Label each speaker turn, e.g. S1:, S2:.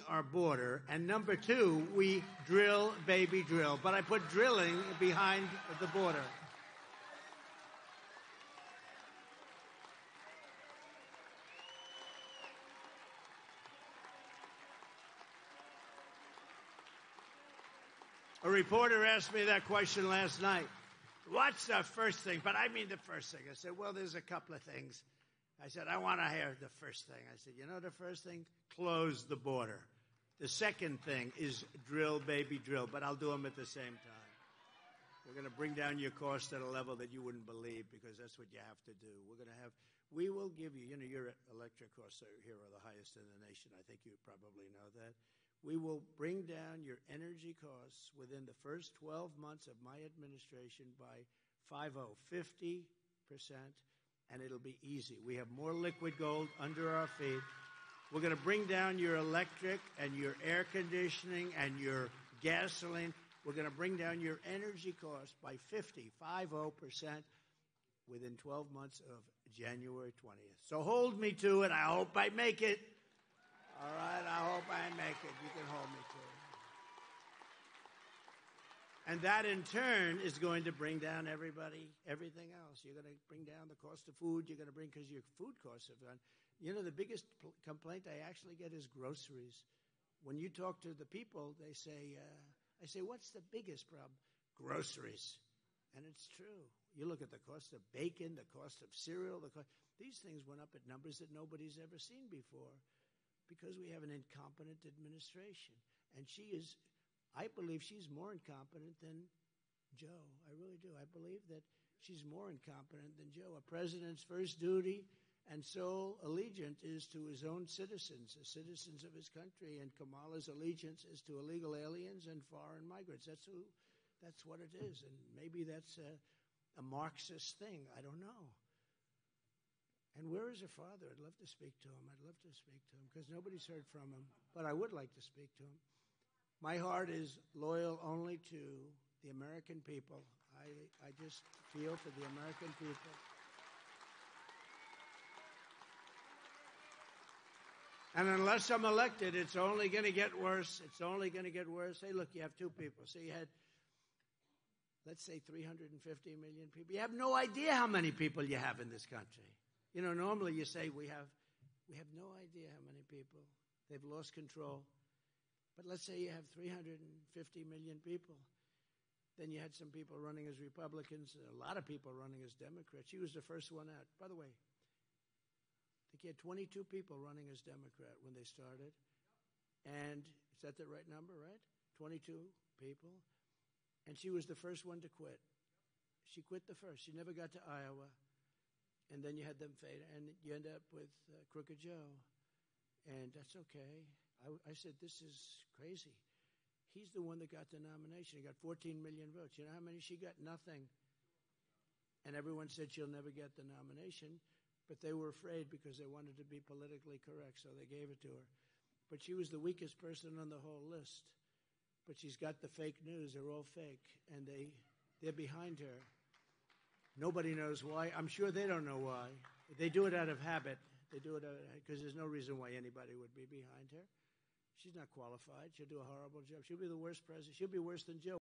S1: our border, and number two, we drill, baby, drill. But I put drilling behind the border. A reporter asked me that question last night. What's the first thing? But I mean the first thing. I said, well, there's a couple of things. I said, I want to hear the first thing. I said, you know the first thing? Close the border. The second thing is drill, baby, drill. But I'll do them at the same time. We're going to bring down your cost at a level that you wouldn't believe, because that's what you have to do. We will give you, your electric costs here are the highest in the nation. I think you probably know that. We will bring down your energy costs within the first 12 months of my administration by 50%, and it'll be easy. We have more liquid gold under our feet. We're going to bring down your electric and your air conditioning and your gasoline. We're going to bring down your energy costs by 50% within 12 months of January 20th. So hold me to it. I hope I make it. All right, I hope I make it. You can hold me to it. And that, in turn, is going to bring down everything else. You're going to bring down the cost of food. You're going to bring, because your food costs have gone. The biggest complaint I actually get is groceries. When you talk to the people, they say, I say, what's the biggest problem? Groceries. And it's true. You look at the cost of bacon, the cost of cereal, these things went up at numbers that nobody's ever seen before, because we have an incompetent administration. And I believe she's more incompetent than Joe. I really do. I believe that she's more incompetent than Joe. A president's first duty and sole allegiance is to his own citizens, the citizens of his country. And Kamala's allegiance is to illegal aliens and foreign migrants. That's what it is. And maybe that's a Marxist thing. I don't know. And where is her father? I'd love to speak to him. Because nobody's heard from him. But I would like to speak to him. My heart is loyal only to the American people. I just feel for the American people. And unless I'm elected, it's only going to get worse. It's only going to get worse. Hey, look, you have two people. So you had, let's say, 350 million people. You have no idea how many people you have in this country. Normally you say we have no idea how many people. They've lost control. But let's say you have 350 million people. Then you had some people running as Republicans, a lot of people running as Democrats. She was the first one out. By the way, I think you had 22 people running as Democrat when they started. And is that the right number, right? 22 people. And she was the first one to quit. She quit the first. She never got to Iowa. And then you had them fade, and you end up with Crooked Joe. And that's okay. I said, this is crazy. He's the one that got the nomination. He got 14 million votes. You know how many she got? Nothing. And everyone said she'll never get the nomination, but they were afraid because they wanted to be politically correct, so they gave it to her. But she was the weakest person on the whole list. But she's got the fake news. They're all fake, and they're behind her. Nobody knows why. I'm sure they don't know why. They do it out of habit. They do it because there's no reason why anybody would be behind her. She's not qualified. She'll do a horrible job. She'll be the worst president. She'll be worse than Joe.